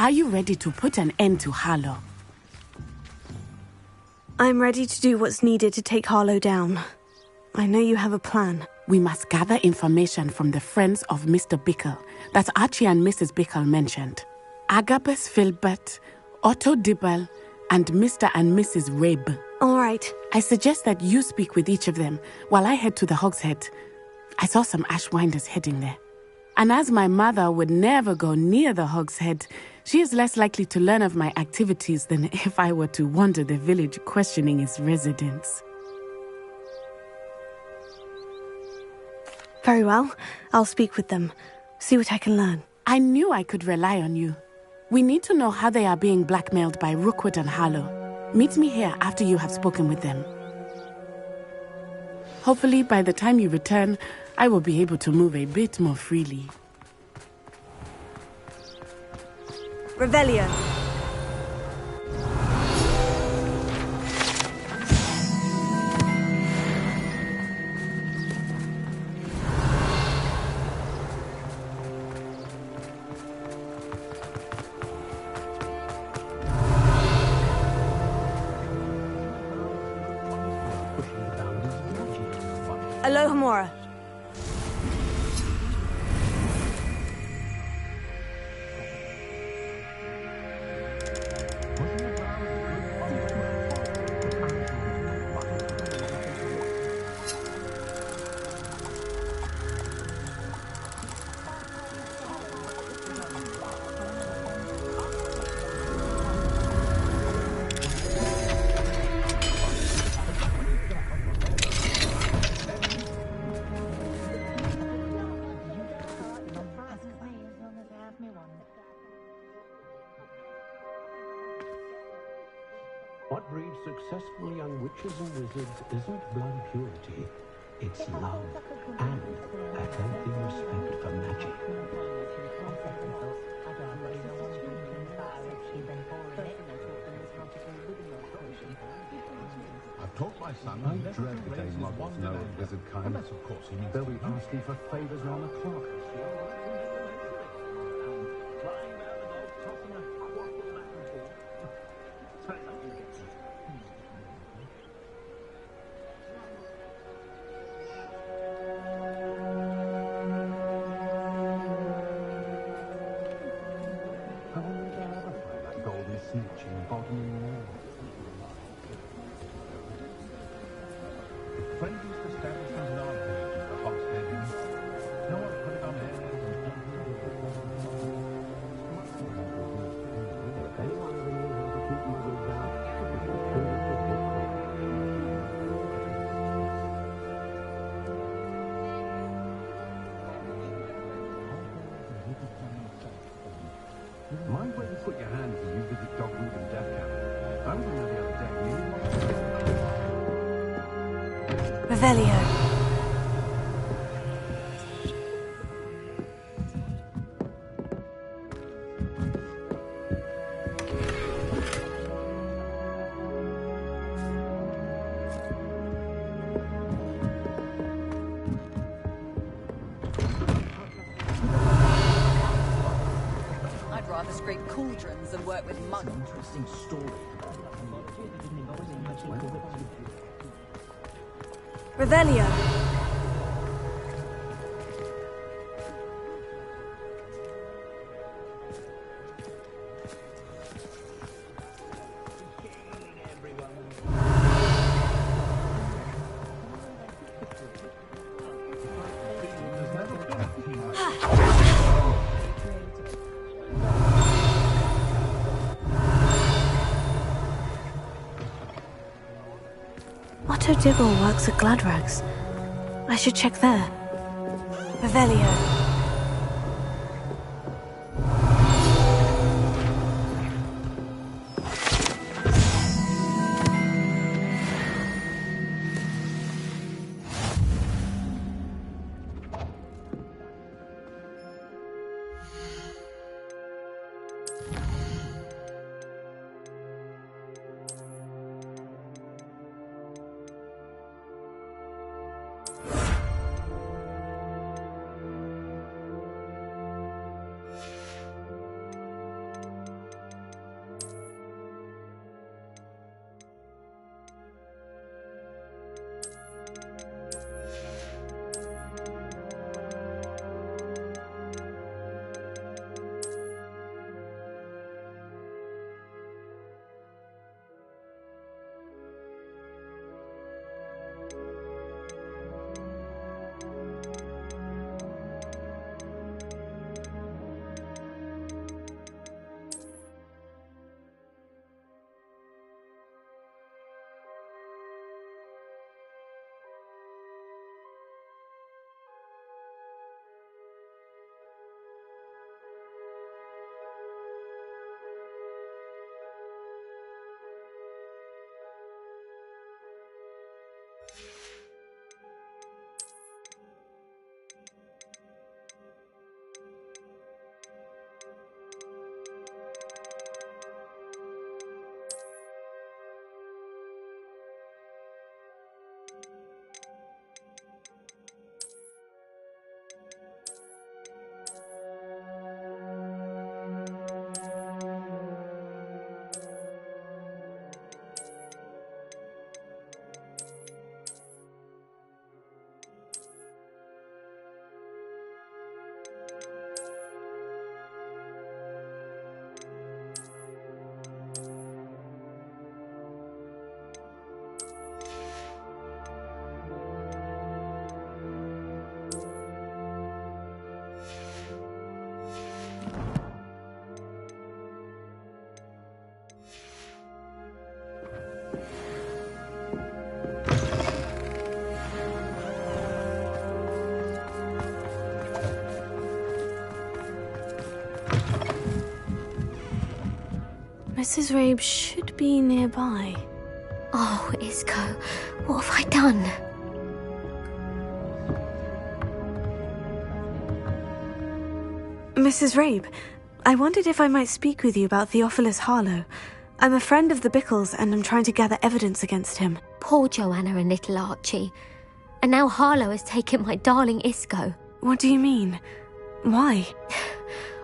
Are you ready to put an end to Harlow? I'm ready to do what's needed to take Harlow down. I know you have a plan. We must gather information from the friends of Mr. Bickle that Archie and Mrs. Bickle mentioned. Agabus Filbert, Otto Dibble, and Mr. and Mrs. Rabe. All right. I suggest that you speak with each of them while I head to the Hogshead. I saw some Ashwinders heading there. And as my mother would never go near the Hogshead, she is less likely to learn of my activities than if I were to wander the village questioning its residents. Very well. I'll speak with them. See what I can learn. I knew I could rely on you. We need to know how they are being blackmailed by Rookwood and Harlow. Meet me here after you have spoken with them. Hopefully, by the time you return, I will be able to move a bit more freely. Revelio. Alohomora. What breeds successful young witches and wizards isn't blood purity, it's love and a healthy respect for magic. I've taught my son. I dread the day models know of wizard kind. Unless, of course, he means They'll be asking for favors round the clock. Mind where you put your hands when you visit Revelio. I'd rather scrape cauldrons than work with monks. Interesting story. Revelio. Otto Dibble works at Gladrags. I should check there. Revelio. Mrs. Rabe should be nearby. Oh, Isco, what have I done? Mrs. Rabe, I wondered if I might speak with you about Theophilus Harlow. I'm a friend of the Bickles and I'm trying to gather evidence against him. Poor Joanna and little Archie. And now Harlow has taken my darling Isco. What do you mean? Why?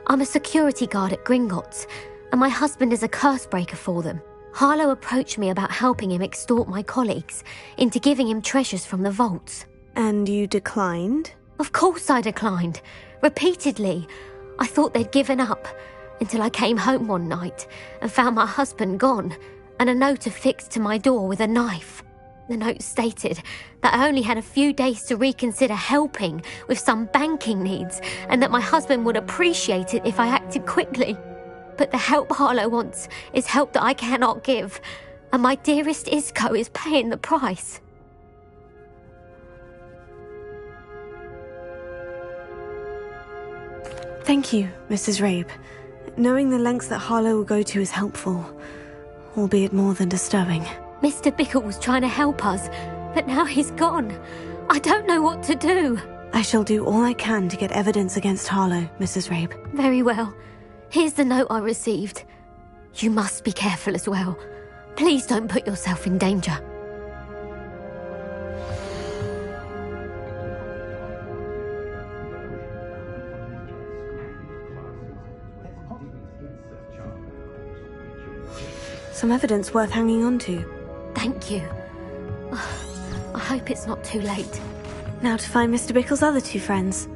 I'm a security guard at Gringotts, and my husband is a curse breaker for them. Harlow approached me about helping him extort my colleagues into giving him treasures from the vaults. And you declined? Of course I declined. Repeatedly. I thought they'd given up, until I came home one night and found my husband gone, and a note affixed to my door with a knife. The note stated that I only had a few days to reconsider helping with some banking needs, and that my husband would appreciate it if I acted quickly. But the help Harlow wants is help that I cannot give, and my dearest Isco is paying the price. Thank you, Mrs. Rabe. Knowing the lengths that Harlow will go to is helpful, albeit more than disturbing. Mr. Bickle was trying to help us, But now he's gone. I don't know what to do. I shall do all I can to get evidence against Harlow, Mrs. Rabe. Very well. Here's the note I received. You must be careful as well. Please don't put yourself in danger. Some evidence worth hanging on to. Thank you. I hope it's not too late. Now to find Mr. Bickle's other two friends.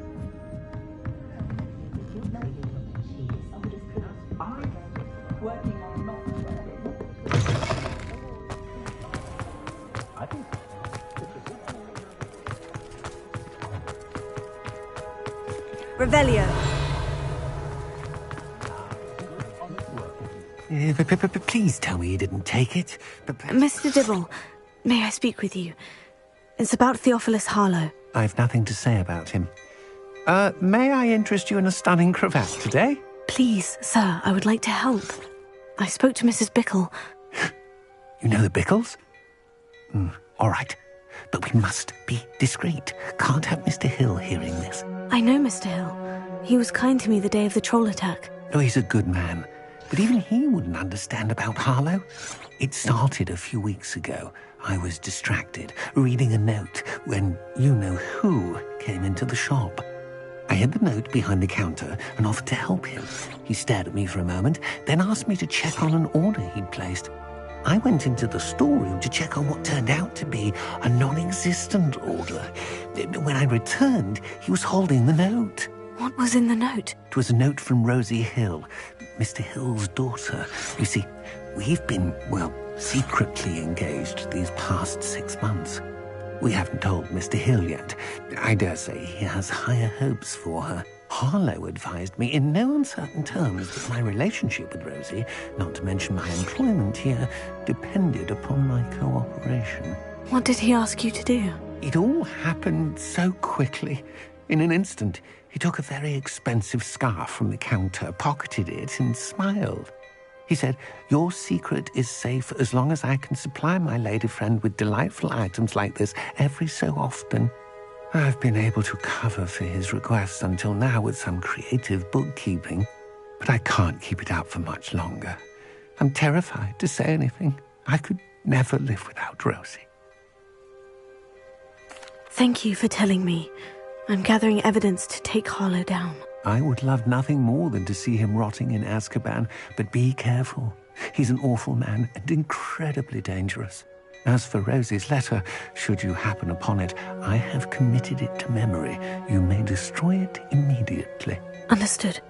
Revelio. Please tell me you didn't take it. Mr. Dibble, may I speak with you? It's about Theophilus Harlow. I've nothing to say about him. May I interest you in a stunning cravat today? Please, sir, I would like to help. I spoke to Mrs. Bickle. You know the Bickles? All right. But we must be discreet. Can't have Mr. Hill hearing this. I know Mr. Hill. He was kind to me the day of the troll attack. Oh, he's a good man. But even he wouldn't understand about Harlow. It started a few weeks ago. I was distracted, reading a note, when you-know-who came into the shop. I hid the note behind the counter and offered to help him. He stared at me for a moment, then asked me to check on an order he'd placed. I went into the storeroom to check on what turned out to be a non-existent order. When I returned, he was holding the note. What was in the note? It was a note from Rosie Hill, Mr. Hill's daughter. You see, we've been, secretly engaged these past 6 months. We haven't told Mr. Hill yet. I dare say he has higher hopes for her. Harlow advised me in no uncertain terms that my relationship with Rosie, not to mention my employment here, depended upon my cooperation. What did he ask you to do? It all happened so quickly. In an instant, he took a very expensive scarf from the counter, pocketed it, and smiled. He said, "Your secret is safe as long as I can supply my lady friend with delightful items like this every so often." I've been able to cover for his requests until now with some creative bookkeeping, but I can't keep it up for much longer. I'm terrified to say anything. I could never live without Rosie. Thank you for telling me. I'm gathering evidence to take Harlow down. I would love nothing more than to see him rotting in Azkaban, but be careful. He's an awful man and incredibly dangerous. As for Rosie's letter, should you happen upon it, I have committed it to memory. You may destroy it immediately. Understood.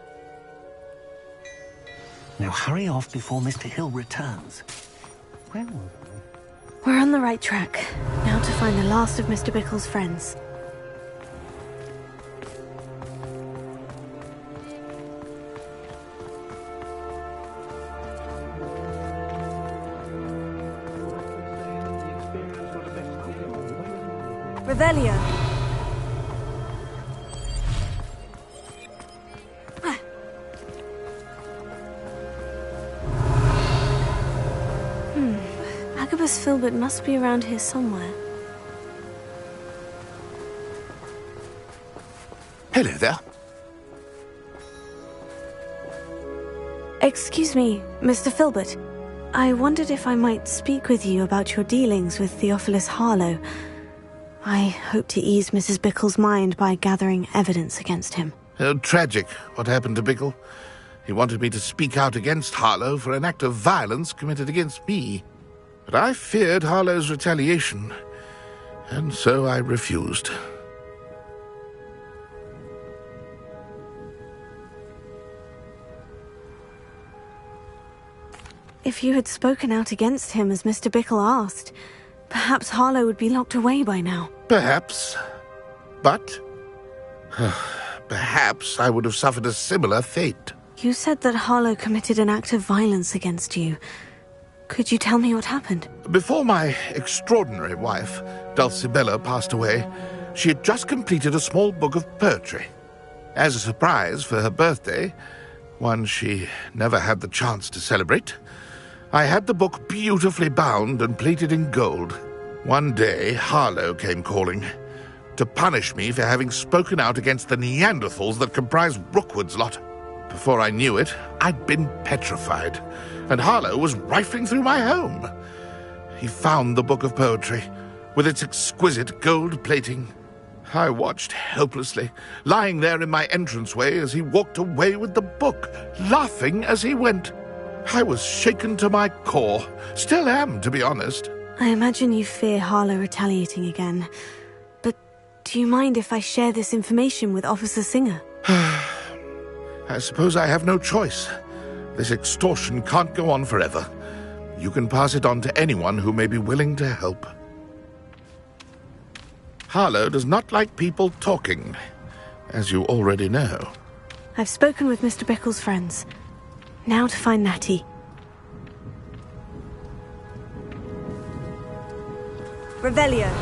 Now hurry off before Mr. Hill returns. Where were we? We're on the right track. Now to find the last of Mr. Bickle's friends. Revelio. Agabus Filbert must be around here somewhere. Hello there. Excuse me, Mr. Filbert. I wondered if I might speak with you about your dealings with Theophilus Harlow. I hope to ease Mrs. Bickle's mind by gathering evidence against him. Tragic, what happened to Bickle. He wanted me to speak out against Harlow for an act of violence committed against me. But I feared Harlow's retaliation, and so I refused. If you had spoken out against him as Mr. Bickle asked, perhaps Harlow would be locked away by now. Perhaps. But perhaps I would have suffered a similar fate. You said that Harlow committed an act of violence against you. Could you tell me what happened? Before my extraordinary wife, Dulcibella, passed away, she had just completed a small book of poetry. As a surprise for her birthday, one she never had the chance to celebrate, I had the book beautifully bound and plated in gold. One day, Harlow came calling to punish me for having spoken out against the Neanderthals that comprised Rookwood's lot. Before I knew it, I'd been petrified, and Harlow was rifling through my home. He found the book of poetry, with its exquisite gold plating. I watched helplessly, lying there in my entranceway as he walked away with the book, laughing as he went. I was shaken to my core. Still am, to be honest. I imagine you fear Harlow retaliating again. But do you mind if I share this information with Officer Singer? I suppose I have no choice. This extortion can't go on forever. You can pass it on to anyone who may be willing to help. Harlow does not like people talking, as you already know. I've spoken with Mr. Bickle's friends. Now to find Natty. Revelio.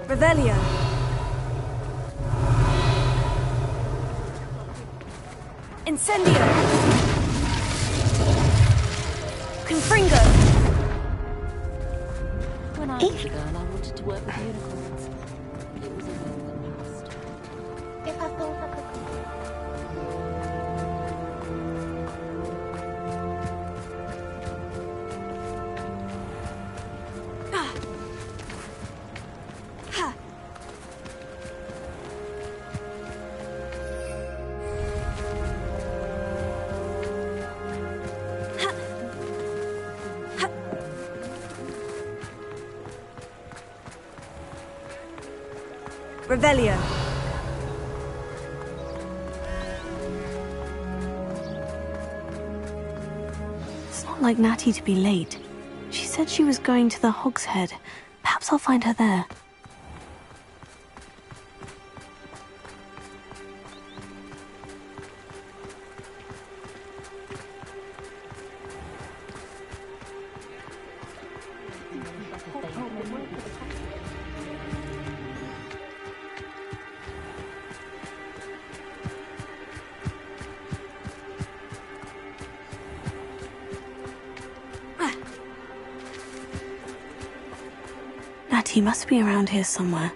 Revelio. Incendio. Confringo. When I was a girl, I wanted to work with unicorns. But it was a world that passed. Revelio. It's not like Natty to be late. She said she was going to the Hog's Head. Perhaps I'll find her there. Natty must be around here somewhere.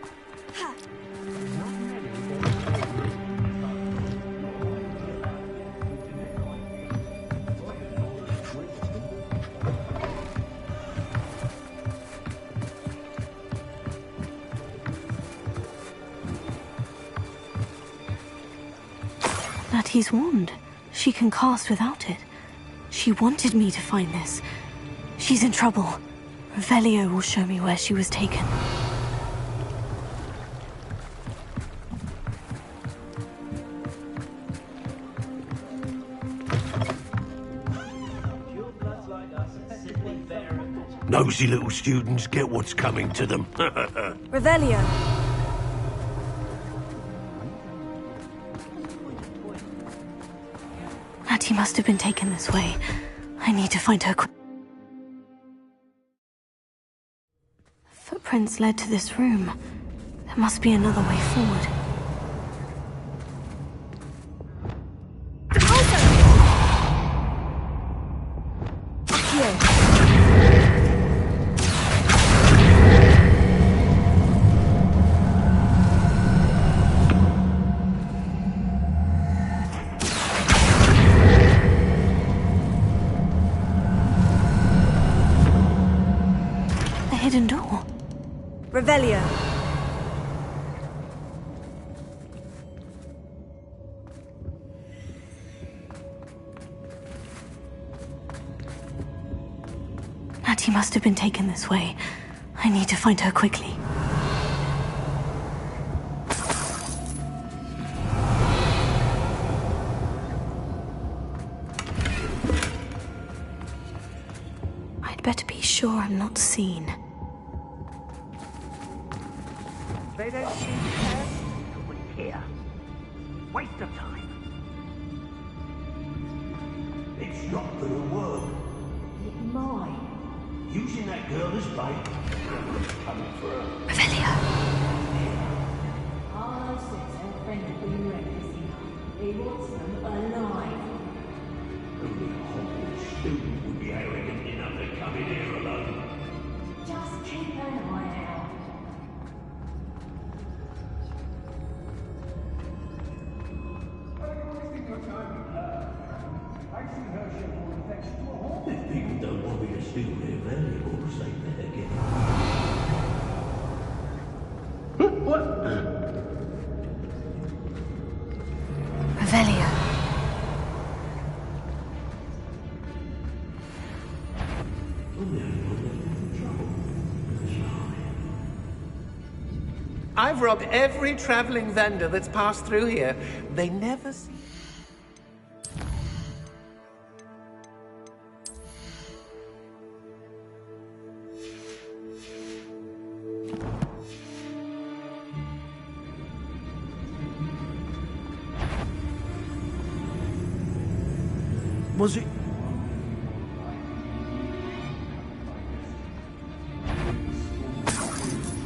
Natty's wand. She can cast without it. She wanted me to find this. She's in trouble. Revelio will show me where she was taken. Nosy little students get what's coming to them. Revelio. Natty must have been taken this way. I need to find her quick. Footprints led to this room. There must be another way forward. A hidden door. Revelio. Natty must have been taken this way. I need to find her quickly. I'd better be sure I'm not seen. They don't seem to care. Nobody care. Waste of time. It's not gonna work. It might. Using that girl as bait. Coming for her. Revelio. I said to her friend that we were missing. He wants them alive. Only a Hogwarts student would be arrogant enough to come in here alone. Just keep an eye out. If people don't want me to steal their valuables, they better get Revelio. I've robbed every traveling vendor that's passed through here. They never see. Was it?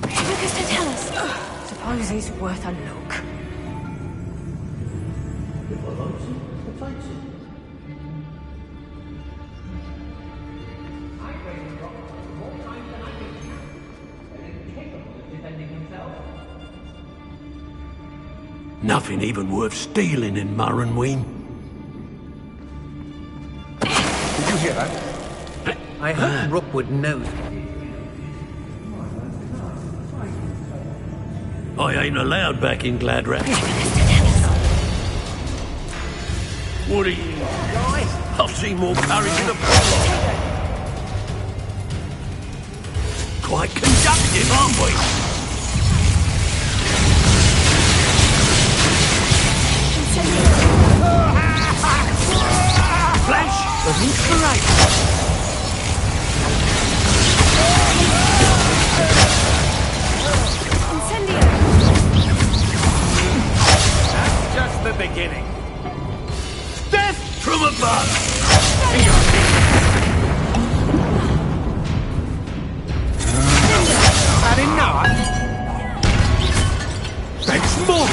Lucas, to tell us. Suppose he's worth a look. If I likes it, I takes it. Nothing even worth stealing in Murrenween. Did you hear that? I hope Rookwood knows. I ain't allowed back in Gladrat. What are you? I've seen more courage in a problem. Quite conductive, aren't we? Flash of inspiration. That's just the beginning. Death from above. Had enough? Thanks more.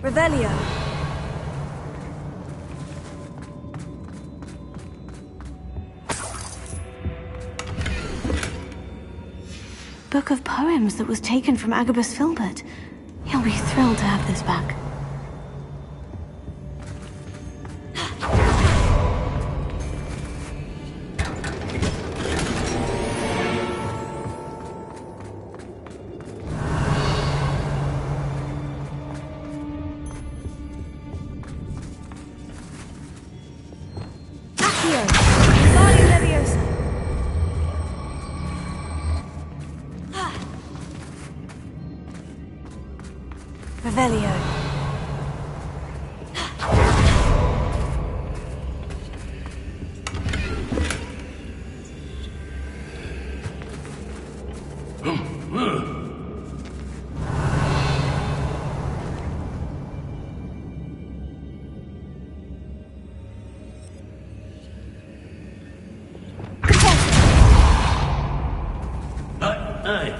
Revelio. Book of poems that was taken from Agabus Filbert. He'll be thrilled to have this back. Revelio. Hey.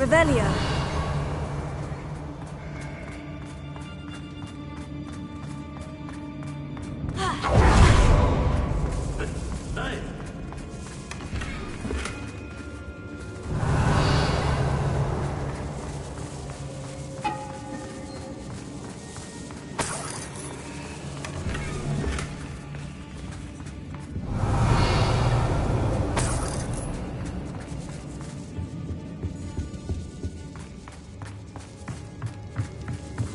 Revelio.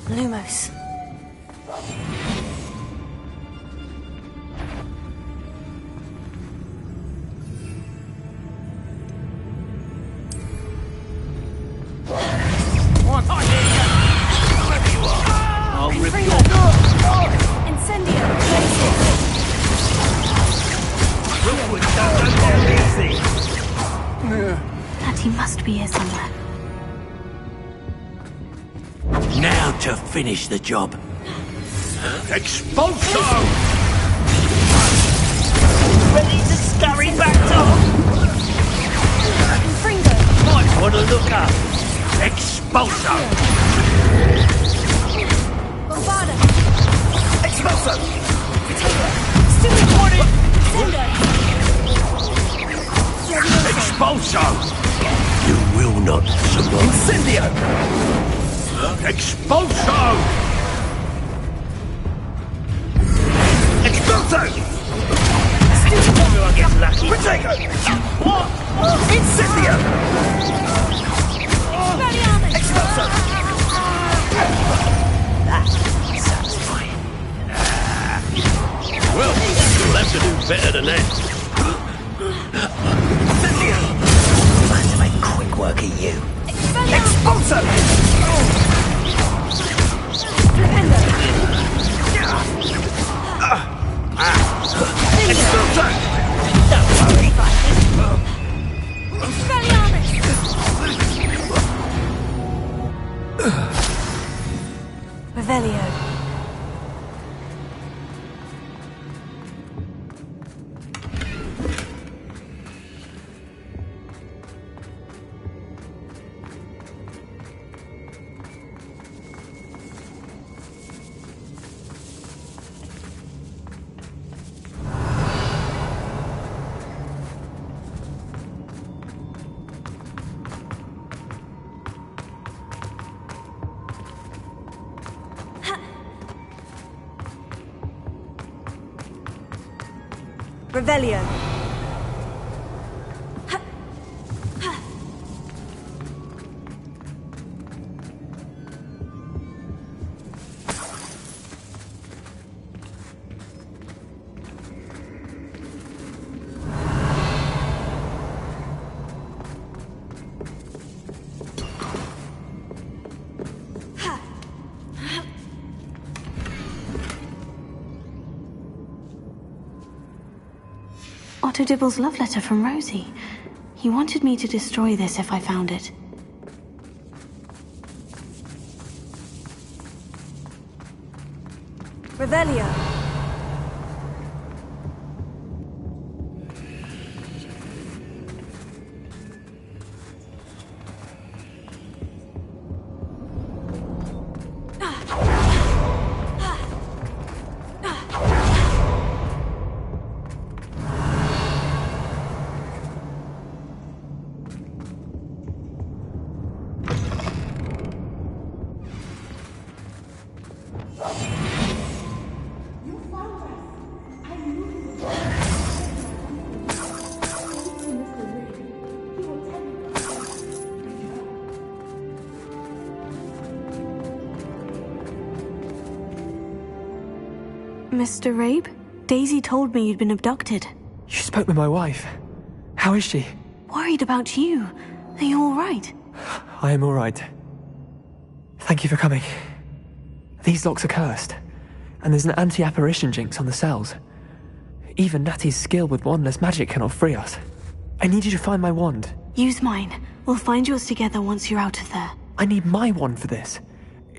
Lumos. I'll rip your... Incendio. That he must be here somewhere. Now to finish the job. Expulso! Ready to scurry back to... Fringo. Might want to look up. Expulso! Bombarda. Expulso! Stupid warning. Sendo. Expulso! You will not survive. Incendio! Expulso! Expulso! Everyone gets lucky. Protego! What? Incendio! Expulso! That's satisfying. Well, you'll have to do better than that. Incendio! I'll have to make quick work of you. Expulso! Expulso! Don't worry. Revelio. Revelio. Otto Dibble's love letter from Rosie. He wanted me to destroy this if I found it. Revelio. Mr. Rabe? Daisy told me you'd been abducted. You spoke with my wife. How is she? Worried about you. Are you all right? I am all right. Thank you for coming. These locks are cursed, and there's an anti-apparition jinx on the cells. Even Natty's skill with wandless magic cannot free us. I need you to find my wand. Use mine. We'll find yours together once you're out of there. I need my wand for this.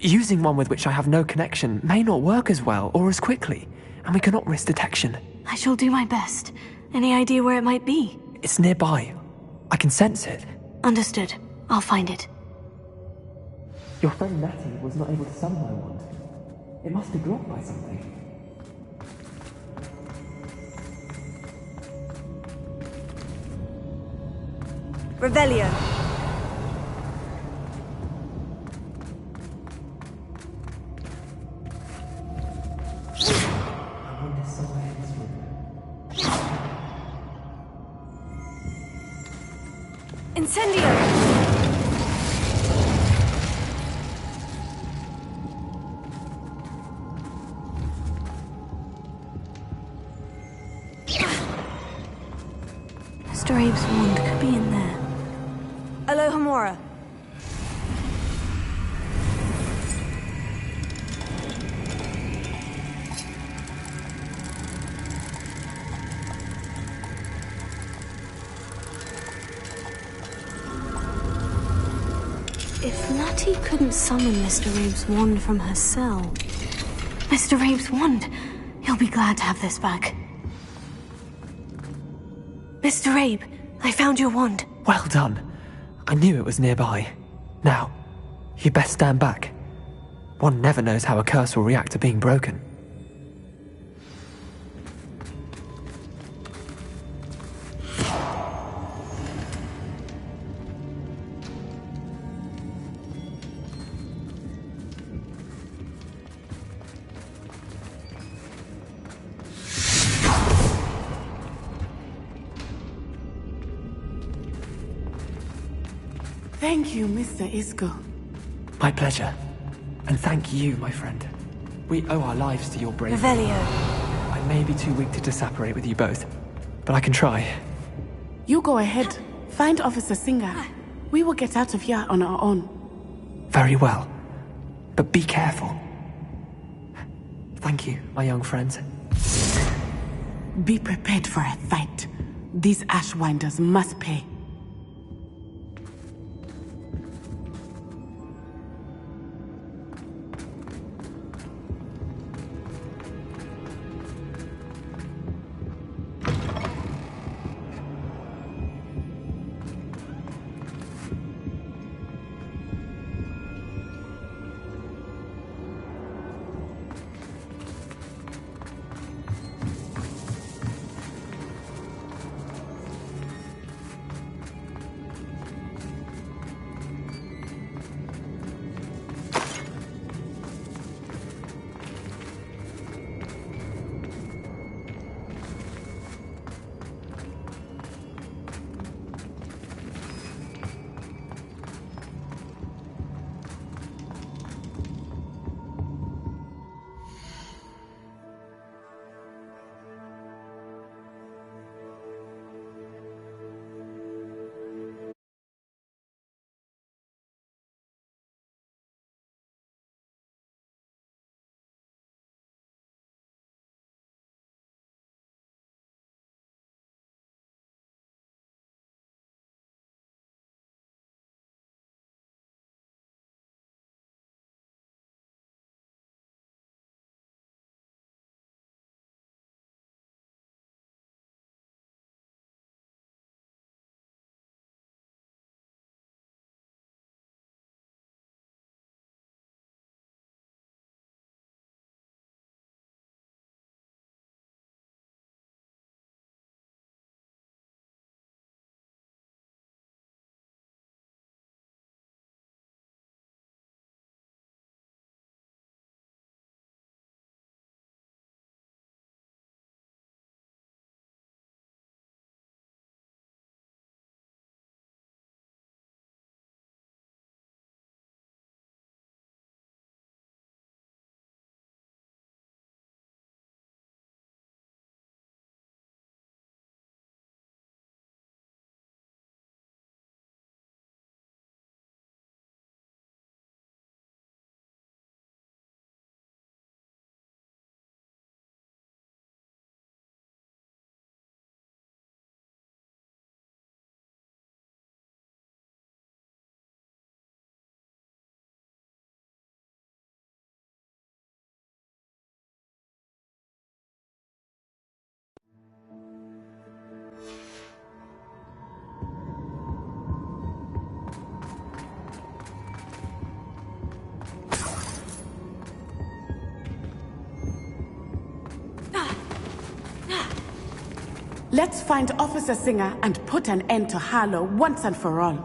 Using one with which I have no connection may not work as well or as quickly, and we cannot risk detection. I shall do my best. Any idea where it might be? It's nearby. I can sense it. Understood. I'll find it. Your friend Natty was not able to summon my wand. It must be blocked by something. Revelio. My wand is somewhere in this room. Incendio! Mr. Abe's wand could be in there. Alohomora. If Natty couldn't summon Mr. Abe's wand from her cell... Mr. Abe's wand! He'll be glad to have this back. Mr. Abe, I found your wand. Well done. I knew it was nearby. Now, you best stand back. One never knows how a curse will react to being broken. Thank you, Mr. Isco. My pleasure. And thank you, my friend. We owe our lives to your bravery. Revelio. I may be too weak to disapparate with you both, but I can try. You go ahead. Find Officer Singer. We will get out of here on our own. Very well. But be careful. Thank you, my young friends. Be prepared for a fight. These Ashwinders must pay. Let's find Officer Singer and put an end to Harlow once and for all.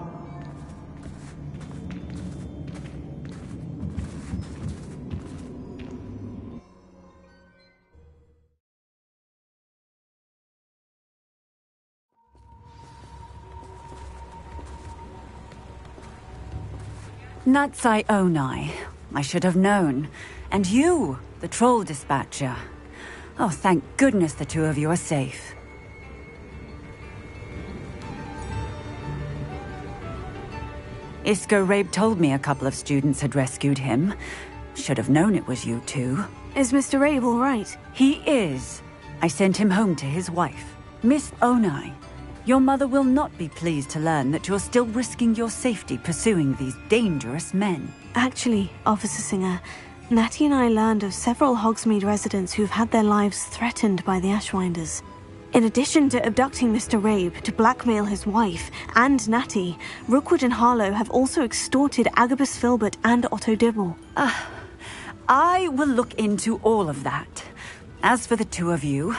Natsai Onai. I should have known. And you, the troll dispatcher. Oh, thank goodness the two of you are safe. Isco Rabe told me a couple of students had rescued him. Should have known it was you two. Is Mr. Rabe all right? He is. I sent him home to his wife. Miss Onai, your mother will not be pleased to learn that you're still risking your safety pursuing these dangerous men. Actually, Officer Singer, Natty and I learned of several Hogsmeade residents who've had their lives threatened by the Ashwinders. In addition to abducting Mr. Rabe to blackmail his wife and Natty, Rookwood and Harlow have also extorted Agabus Filbert and Otto Dibble. I will look into all of that. As for the two of you,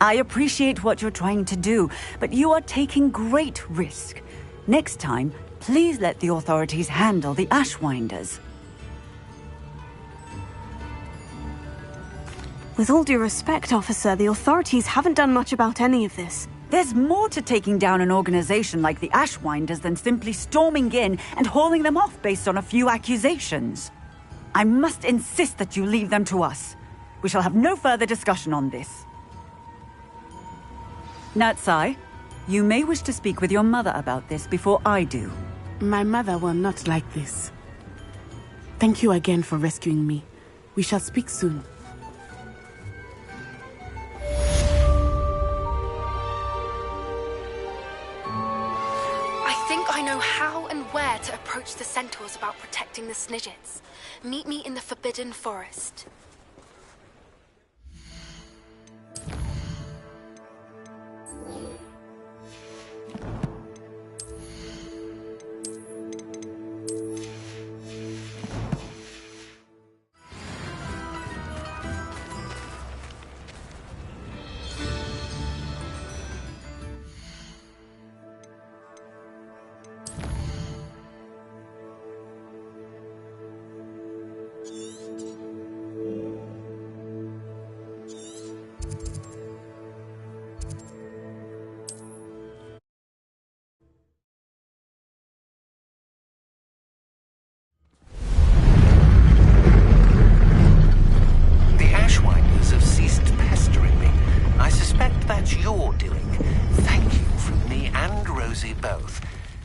I appreciate what you're trying to do, but you are taking great risk. Next time, please let the authorities handle the Ashwinders. With all due respect, officer, the authorities haven't done much about any of this. There's more to taking down an organization like the Ashwinders than simply storming in and hauling them off based on a few accusations. I must insist that you leave them to us. We shall have no further discussion on this. Natsai, you may wish to speak with your mother about this before I do. My mother will not like this. Thank you again for rescuing me. We shall speak soon. I think I know how and where to approach the centaurs about protecting the Snidgets. Meet me in the Forbidden Forest.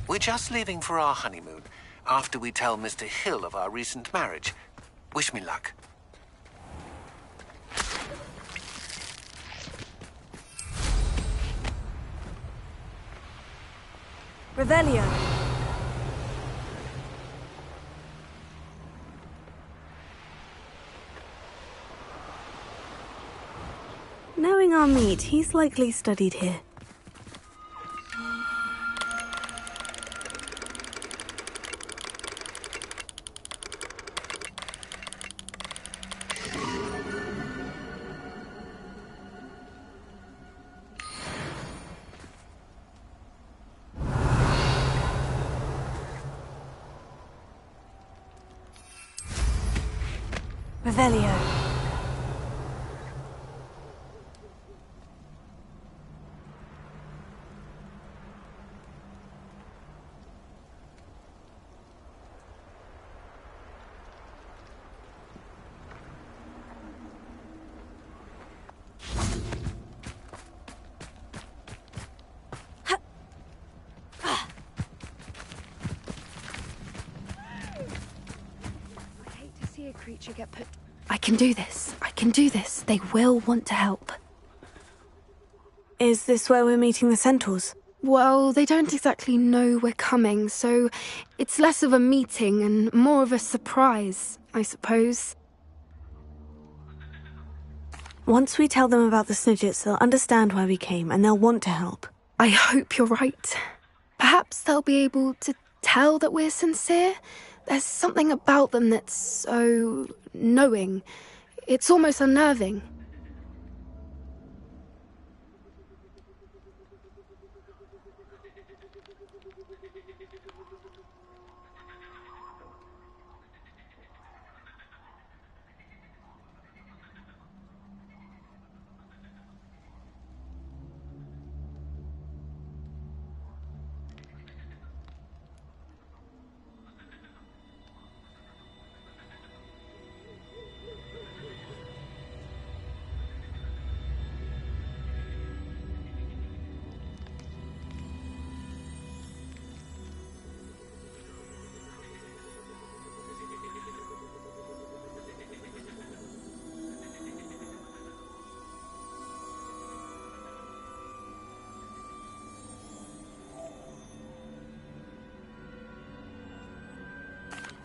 We're just leaving for our honeymoon, after we tell Mr. Hill of our recent marriage. Wish me luck. Revelio. Knowing our meet, he's likely studied here. Revelio. Creature get put. I can do this. I can do this. They will want to help. Is this where we're meeting the centaurs? Well, they don't exactly know we're coming, so it's less of a meeting and more of a surprise, I suppose. Once we tell them about the Snidgets, they'll understand why we came and they'll want to help. I hope you're right. Perhaps they'll be able to tell that we're sincere. There's something about them that's so knowing. It's almost unnerving.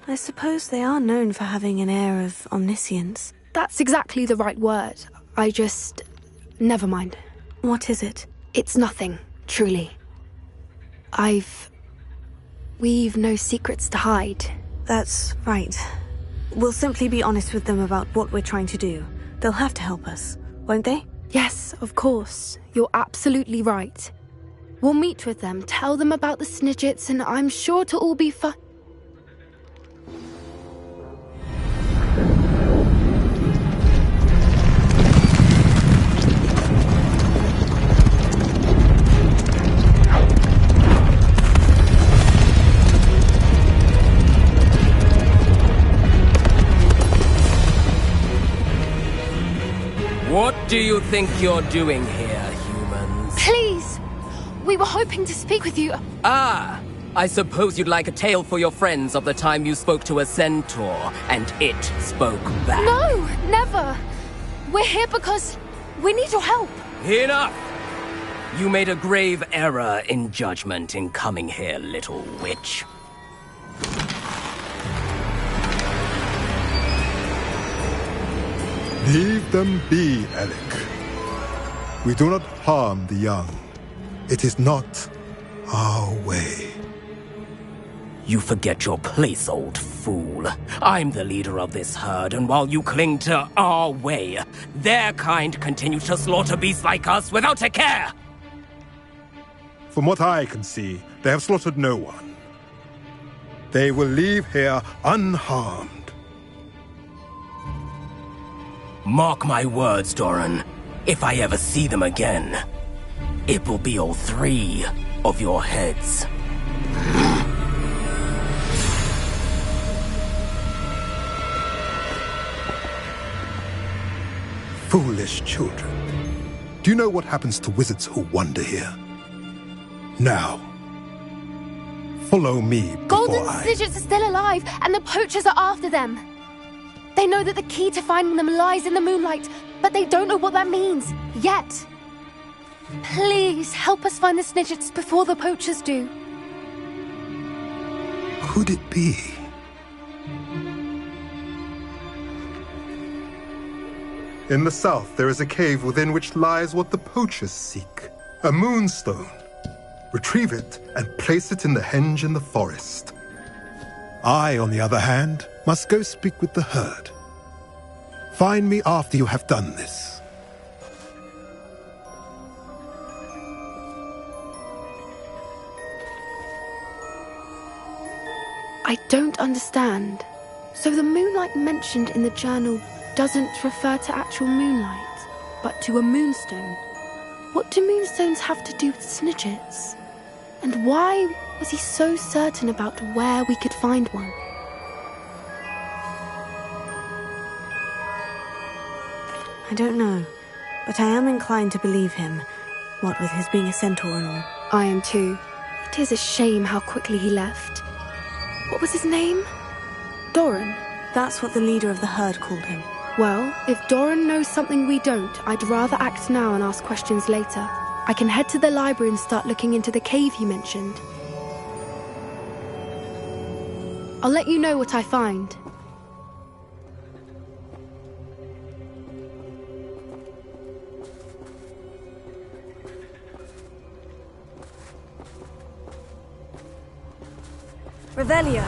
I suppose they are known for having an air of omniscience. That's exactly the right word. I just... Never mind. What is it? It's nothing, truly. We've no secrets to hide. That's right. We'll simply be honest with them about what we're trying to do. They'll have to help us, won't they? Yes, of course. You're absolutely right. We'll meet with them, tell them about the Snidgets, and I'm sure to all be fine. What do you think you're doing here, humans? Please! We were hoping to speak with you. Ah! I suppose you'd like a tale for your friends of the time you spoke to a centaur, and it spoke back. No! Never! We're here because we need your help. Enough! You made a grave error in judgment in coming here, little witch. Leave them be, Alec. We do not harm the young. It is not our way. You forget your place, old fool. I'm the leader of this herd, and while you cling to our way, their kind continue to slaughter beasts like us without a care! From what I can see, they have slaughtered no one. They will leave here unharmed. Mark my words, Doran. If I ever see them again, it will be all 3 of your heads. Foolish children. Do you know what happens to wizards who wander here? Now, follow me before Golden Snidgets are still alive, and the poachers are after them. They know that the key to finding them lies in the moonlight, but they don't know what that means, yet. Please, help us find the Snidgets before the poachers do. Could it be? In the south, there is a cave within which lies what the poachers seek. A moonstone. Retrieve it and place it in the henge in the forest. I, on the other hand, must go speak with the herd. Find me after you have done this. I don't understand. So the moonlight mentioned in the journal doesn't refer to actual moonlight, but to a moonstone. What do moonstones have to do with Snidgets? And why was he so certain about where we could find one? I don't know, but I am inclined to believe him, what with his being a centaur and all. I am too. It is a shame how quickly he left. What was his name? Doran? That's what the leader of the herd called him. Well, if Doran knows something we don't, I'd rather act now and ask questions later. I can head to the library and start looking into the cave you mentioned. I'll let you know what I find. Revelio.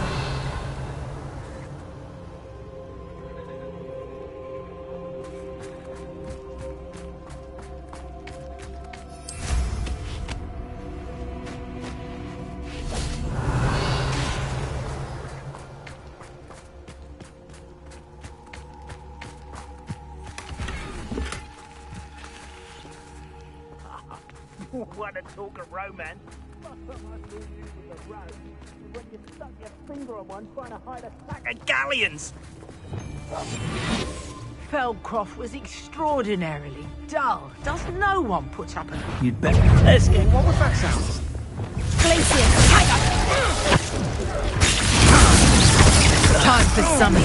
Want to talk of romance? When you stuck your finger on one trying to hide a sack of galleons. Feldcroft was extraordinarily dull. Does no one put up a... You'd better... Let's get... What was that sound? Glacier, time for some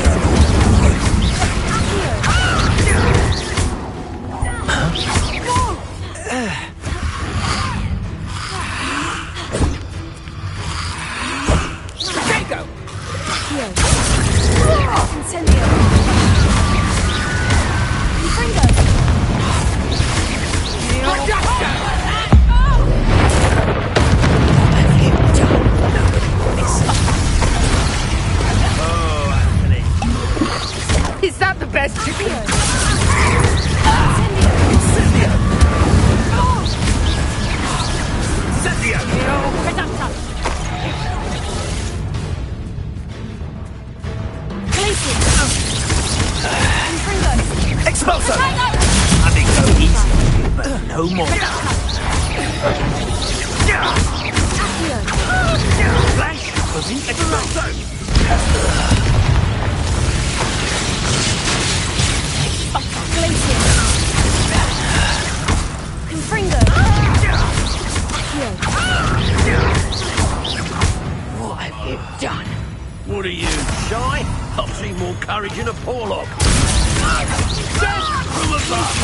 Accio. Incendio. Confringo. Is that the best you can do? Incendio. Incendio! Reductor. Glacier. Confringo. Expulso! Potato. I think go easy, but no more. Accio. Flash was in Expulso! Glacier. Confringo. Accio. What have you done? What are you, shy? I've seen more courage in a porlock. Death from above!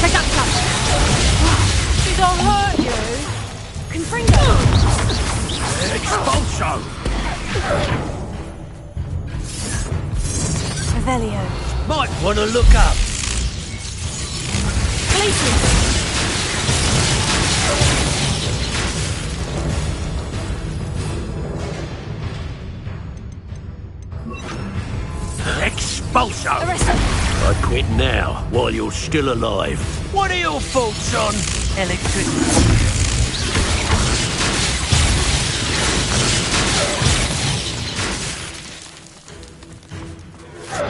Reductor. Did I hurt you? Confringo. Expulso! Revelio. Might want to look up. Glacier. Expulso! Arresto. I quit now, while you're still alive. What are your thoughts on electricity?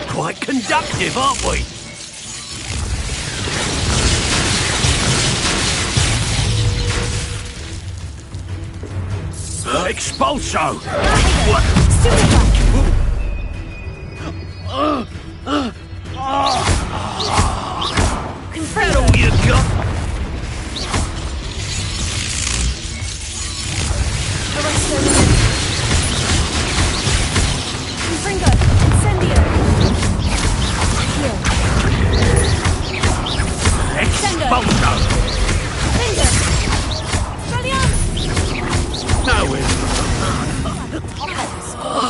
Quite conductive, aren't we? Expulso! What? Confirm all you got. Arresto. Confringo. Incendio. Expulso! Finger. Expelliarmus. No,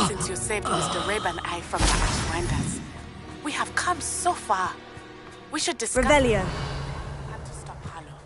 Since you saved Mr. Reb and I from the Ashwinders, we have come so far. We should discuss... Revelio. How to stop Harlow.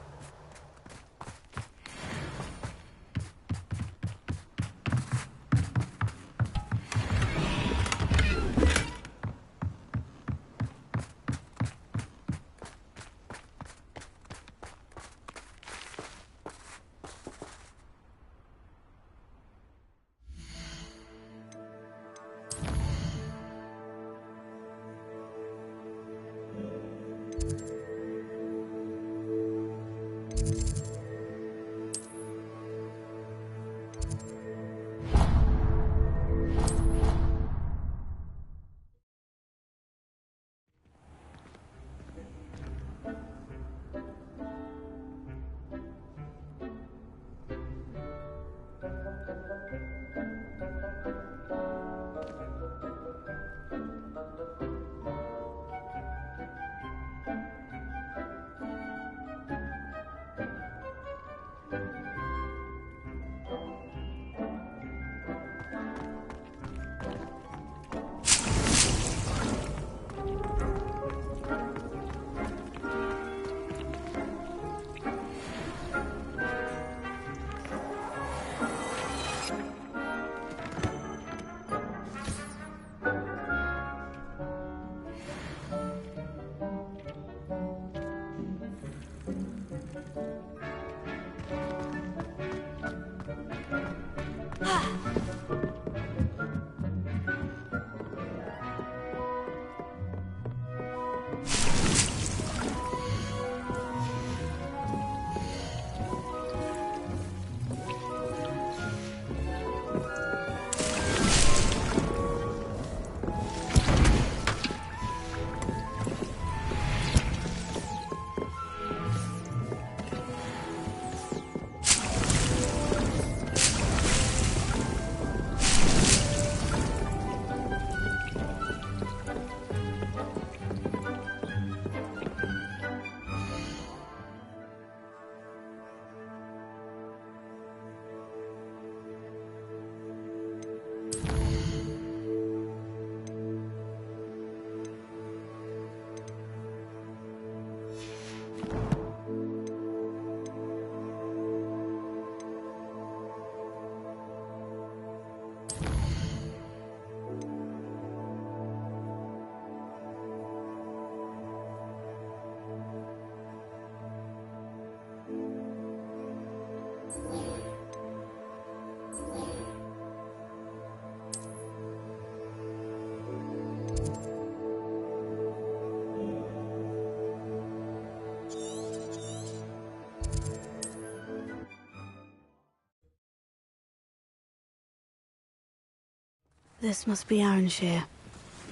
This must be Arranshire.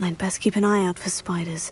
I'd best keep an eye out for spiders.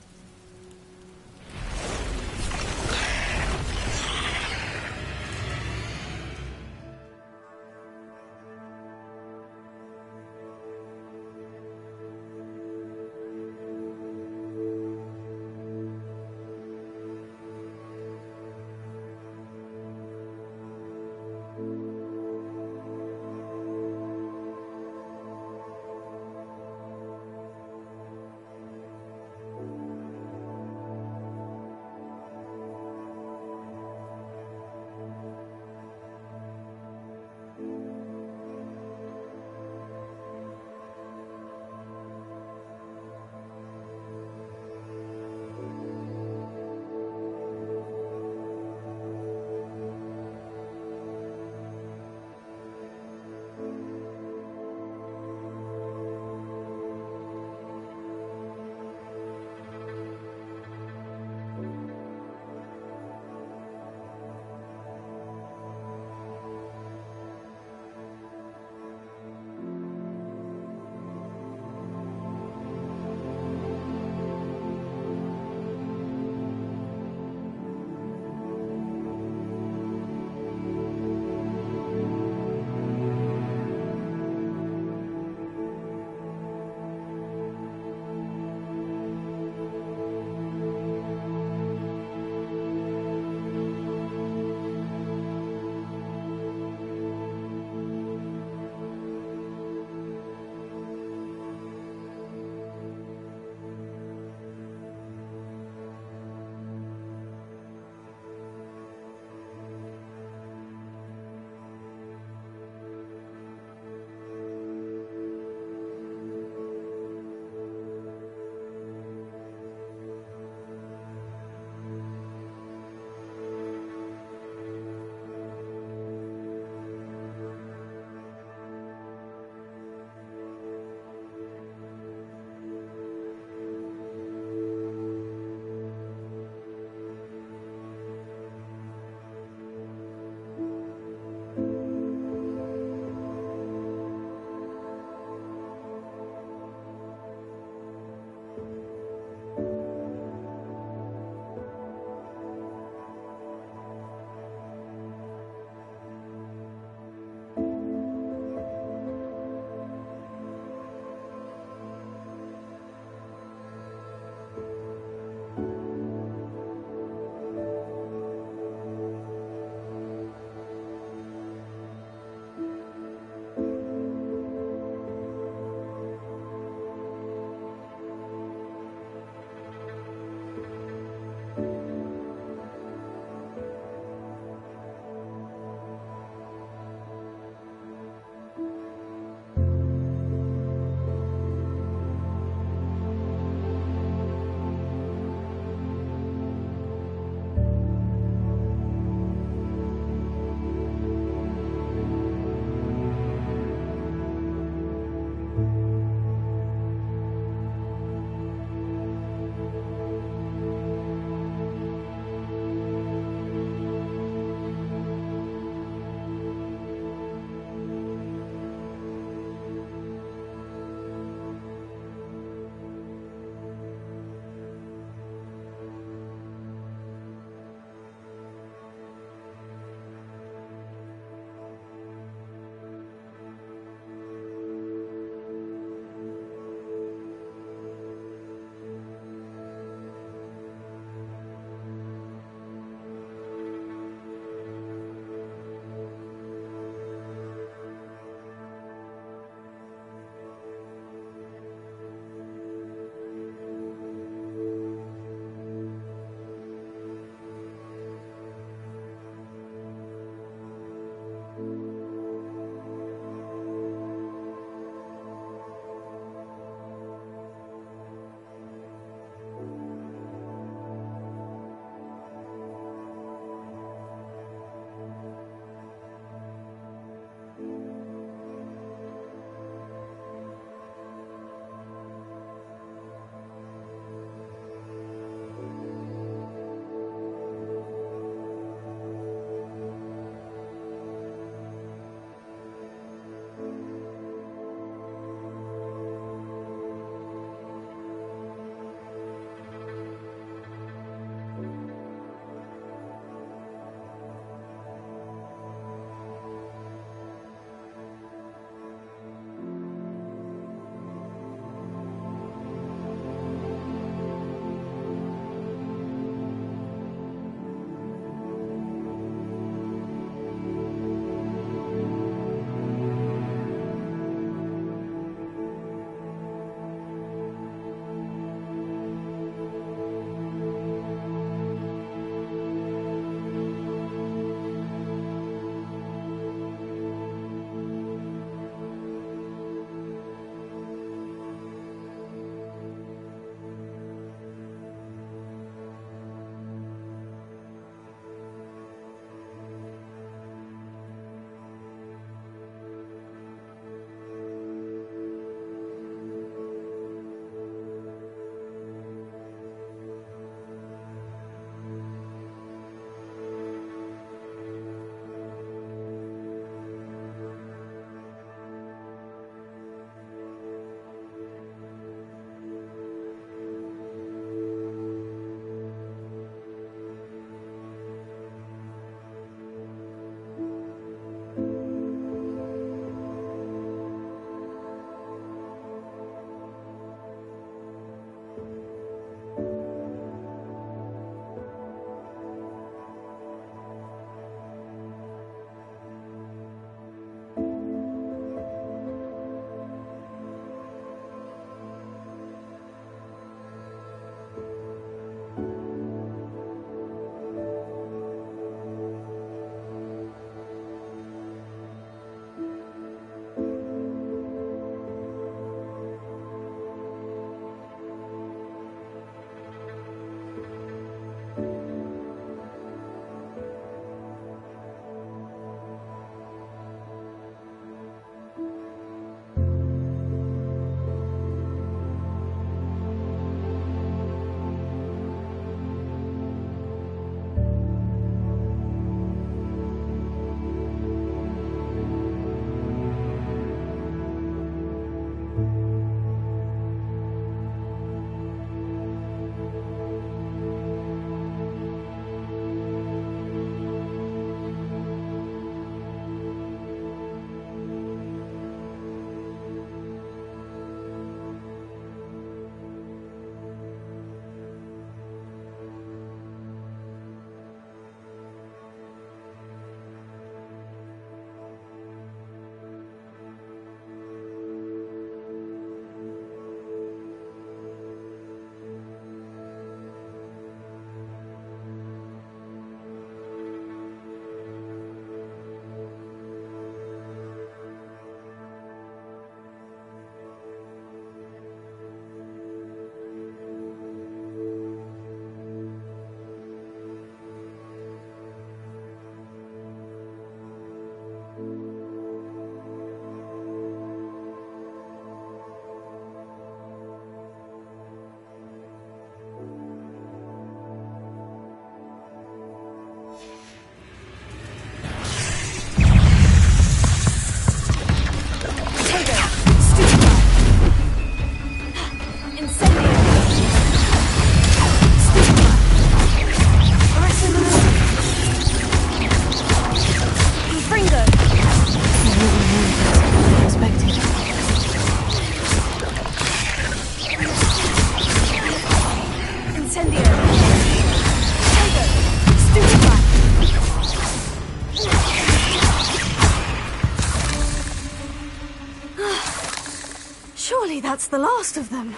Surely that's the last of them.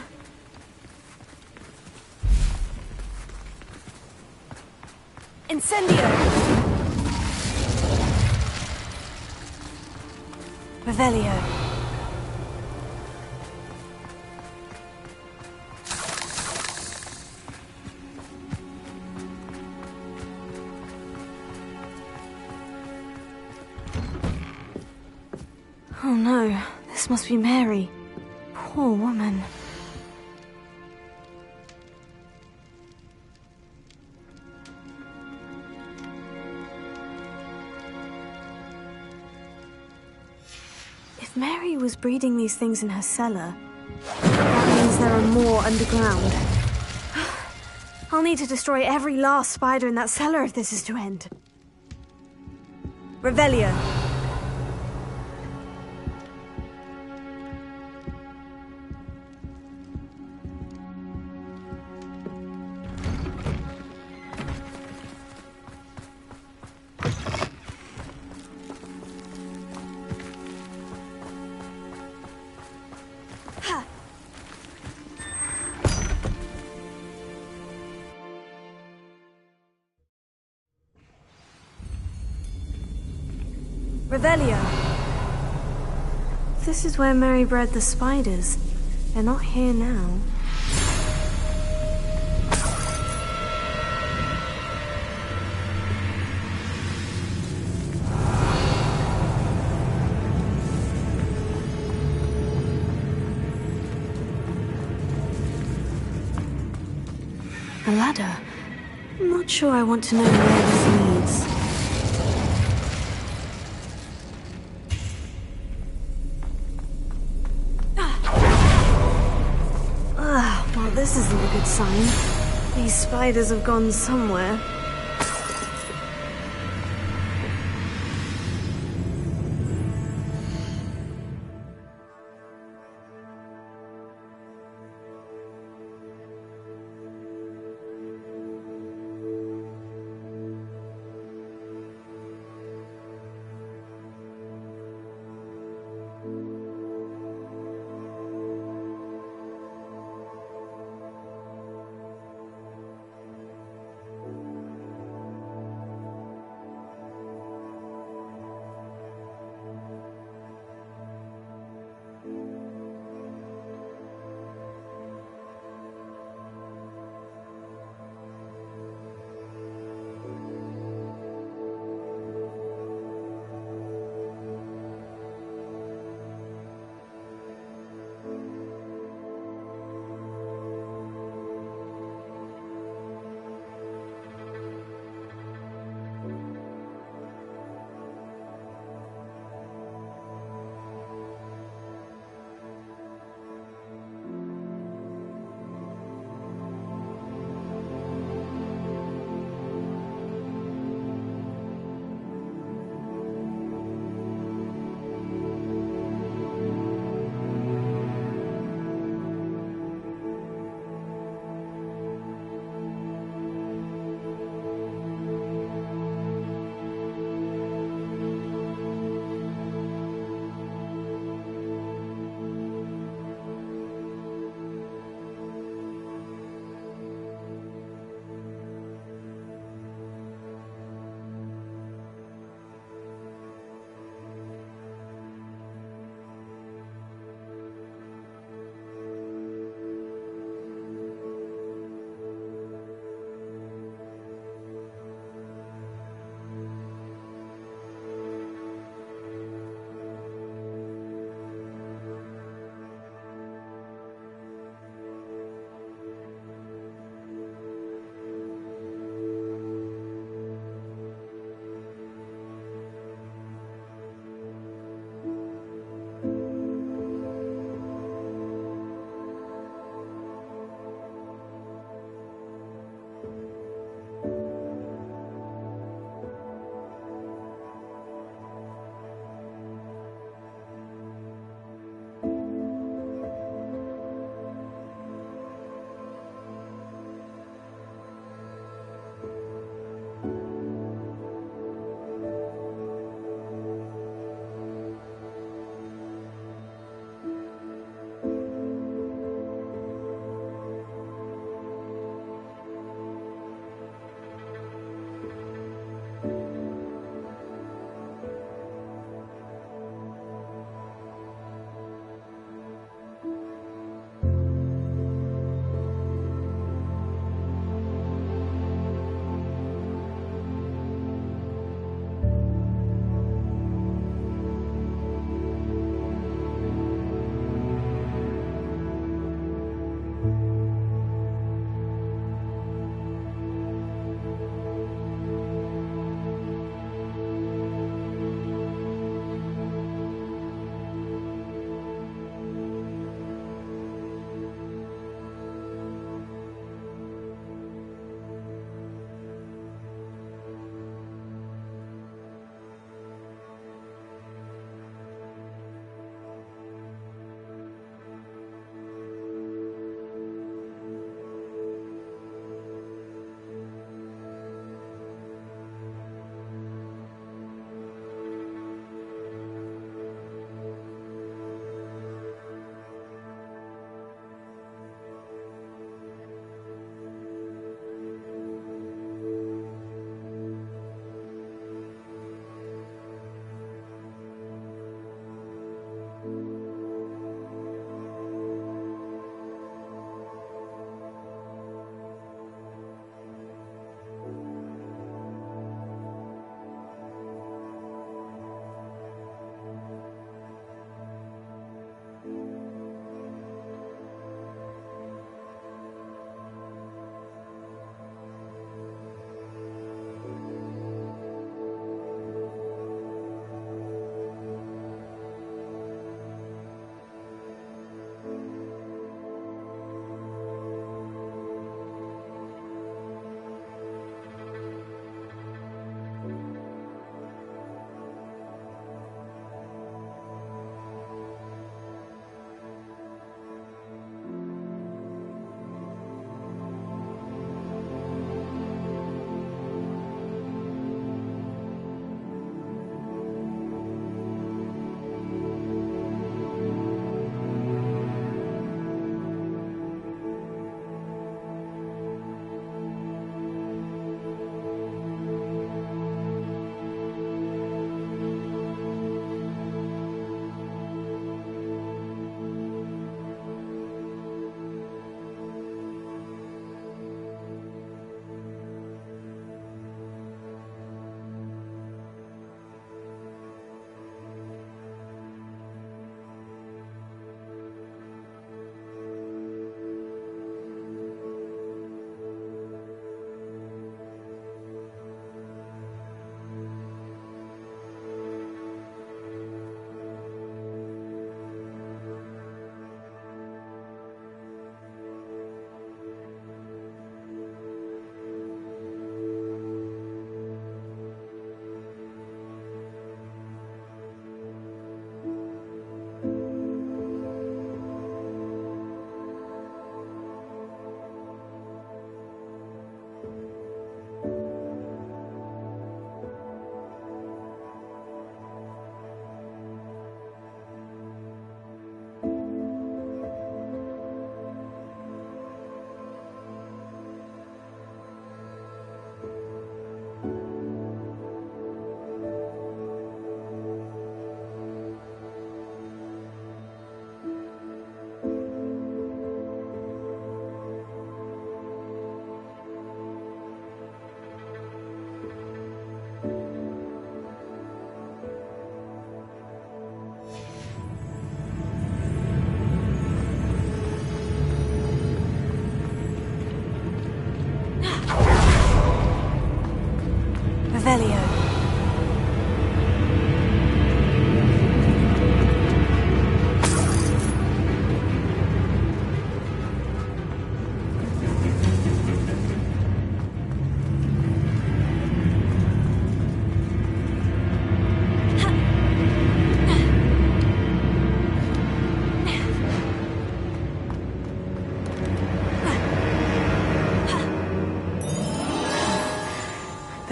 Incendio! Revelio. Oh no, this must be Mary. Poor woman. If Mary was breeding these things in her cellar, that means there are more underground. I'll need to destroy every last spider in that cellar if this is to end. Revelio. Revelio. This is where Mary bred the spiders. They're not here now. A ladder. I'm not sure I want to know where this leads. Well, this isn't a good sign. These spiders have gone somewhere.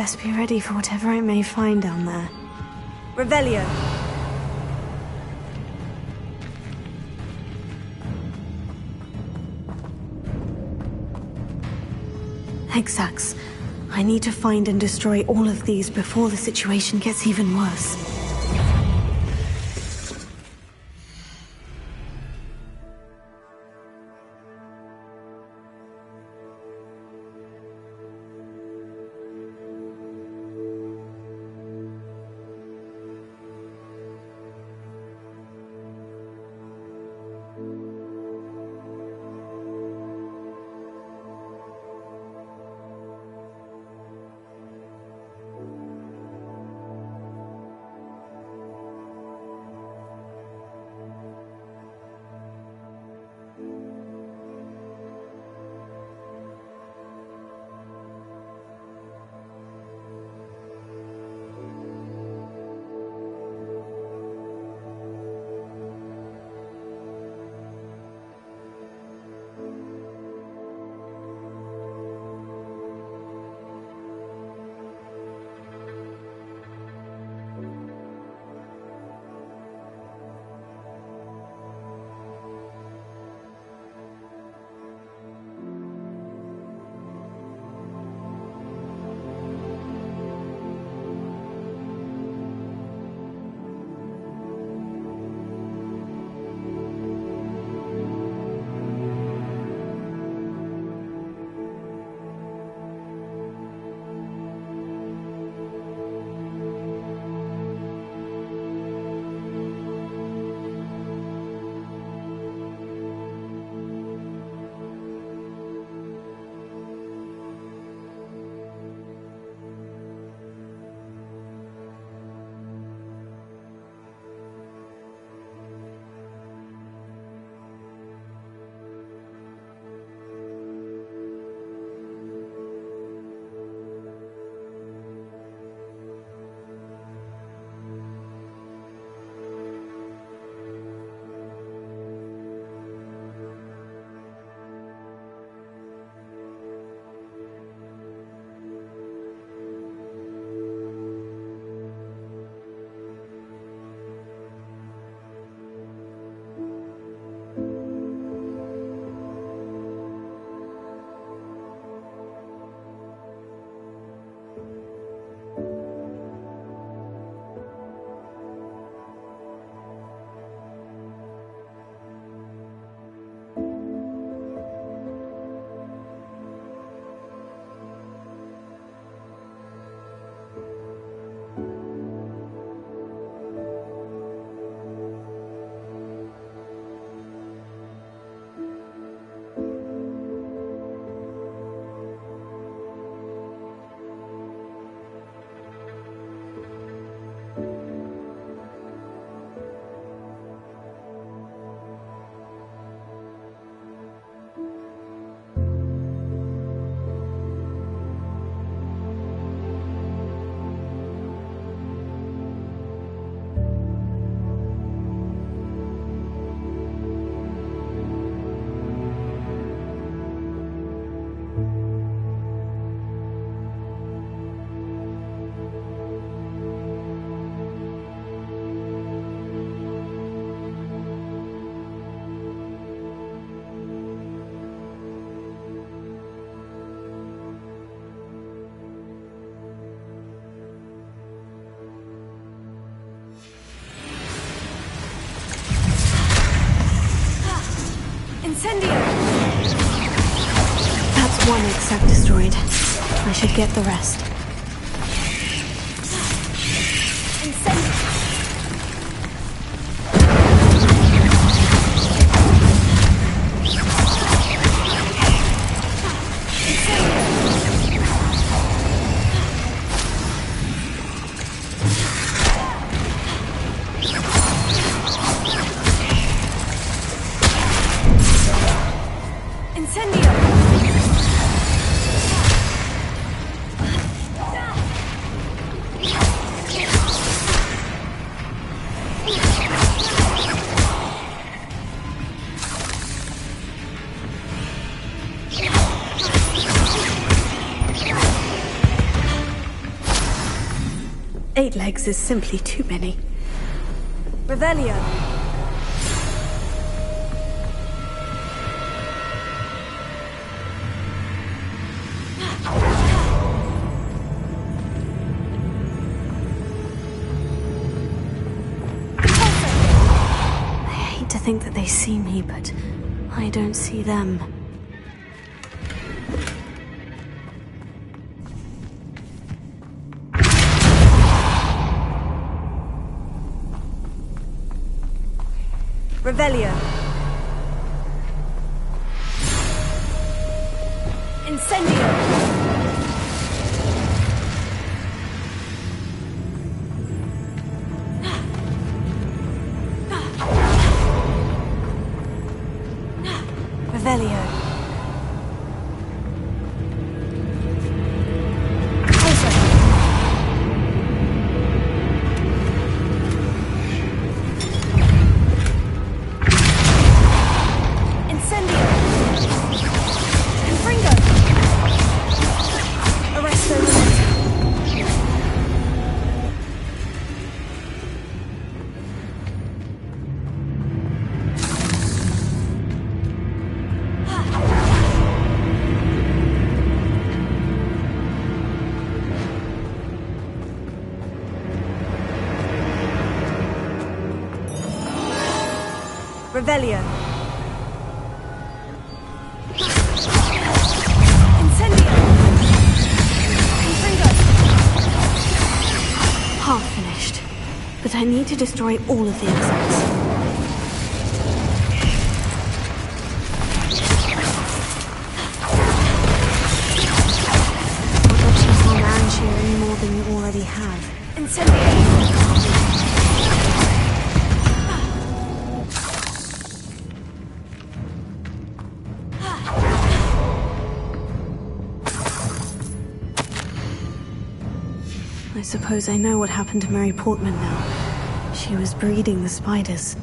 best be ready for whatever I may find down there. Revelio. Exacts. I need to find and destroy all of these before the situation gets even worse. Incendio! That's one exact destroyed. I should get the rest. Incendio! 8 legs is simply too many. Revelio. I hate to think that they see me, but I don't see them. Revelio. Incendio. Revelio. Revelio. Incendio. Confringo. Half finished. But I need to destroy all of the exits. What lets you see man cheering more than you already have? Incendio. I suppose I know what happened to Mary Portman now. She was breeding the spiders.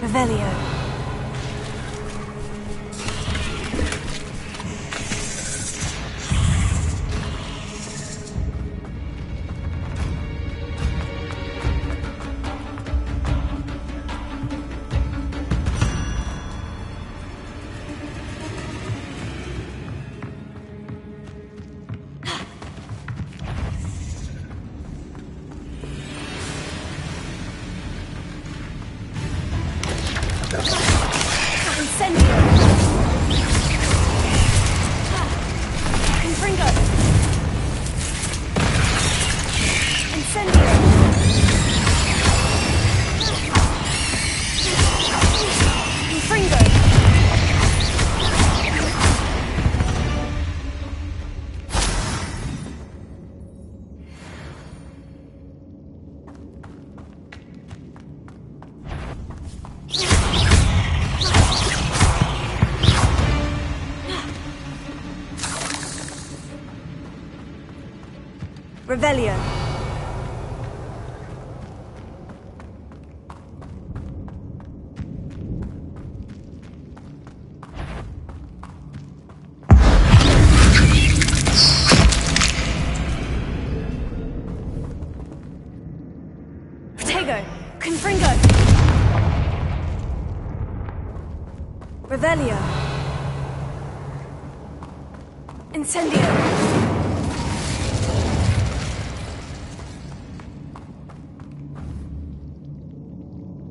Revelio. Incendio. Confringo. Incendio. Confringo. Revelio. Protego. Confringo. Revelio. Incendio.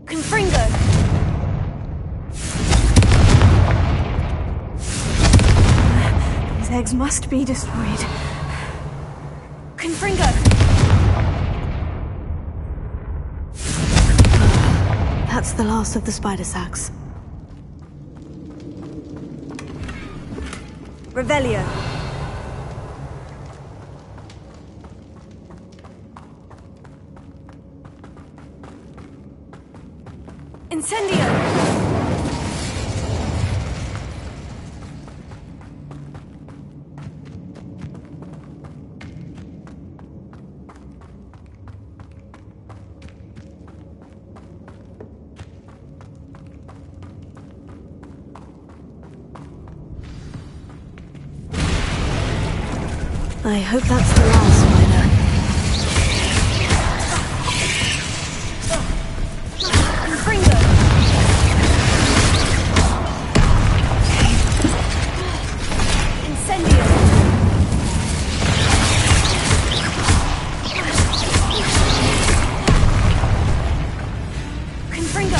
Confringo. These eggs must be destroyed. Confringo. That's the last of the spider sacs. Revelio. Incendio! I hope that's the last, Spider. Confringo! Incendio! Confringo!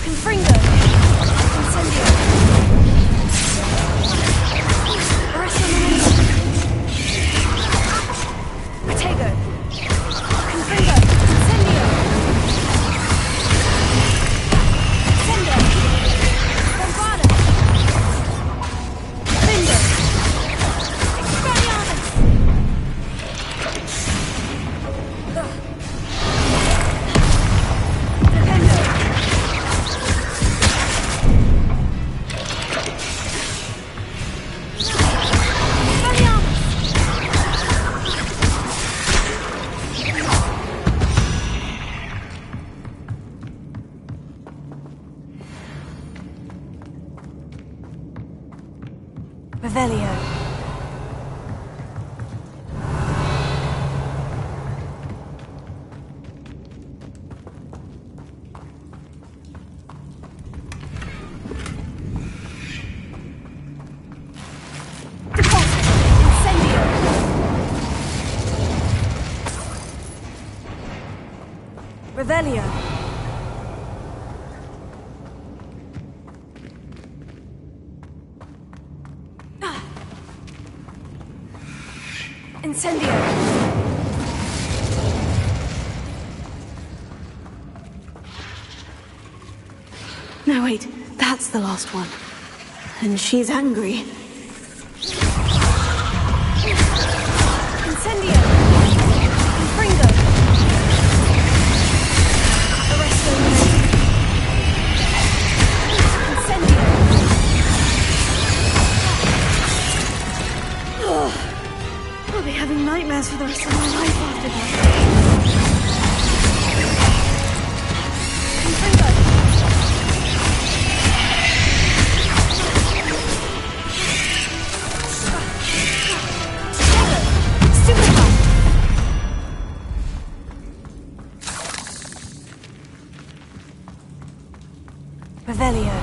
Confringo! Incendio! Arresto Protego! Confringo! Incendio! Sendo! Bombada! Findo! Expelliarmus! Defendo! Revelio. Incendio. Revelio. Incendio! No, wait, that's the last one. And she's angry. Incendio! Confringo! Arresto Incendio! I'll be having nightmares for the rest of my life after that. Confringo! Stupefy! Revelio.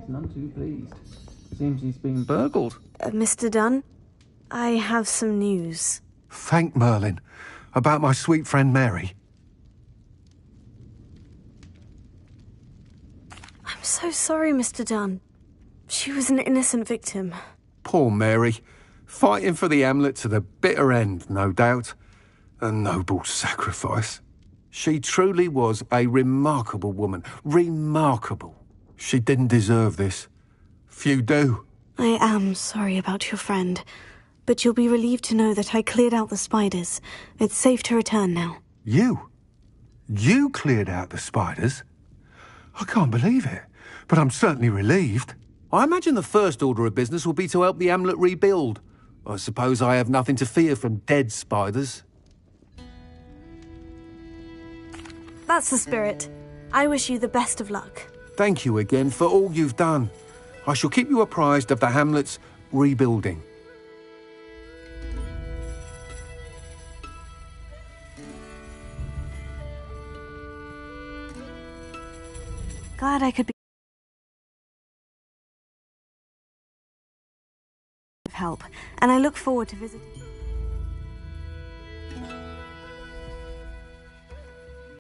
none too pleased. Seems he's been burgled. Mr. Dunn, I have some news. Thank Merlin. About my sweet friend Mary. I'm so sorry, Mr. Dunn. She was an innocent victim. Poor Mary. Fighting for the Hamlet to the bitter end, no doubt. A noble sacrifice. She truly was a remarkable woman. Remarkable. She didn't deserve this. Few do. I am sorry about your friend, but you'll be relieved to know that I cleared out the spiders. It's safe to return now. You? You cleared out the spiders? I can't believe it, but I'm certainly relieved. I imagine the first order of business will be to help the Hamlet rebuild. I suppose I have nothing to fear from dead spiders. That's the spirit. I wish you the best of luck. Thank you again for all you've done. I shall keep you apprised of the Hamlet's rebuilding. Glad I could be of help, and I look forward to visiting.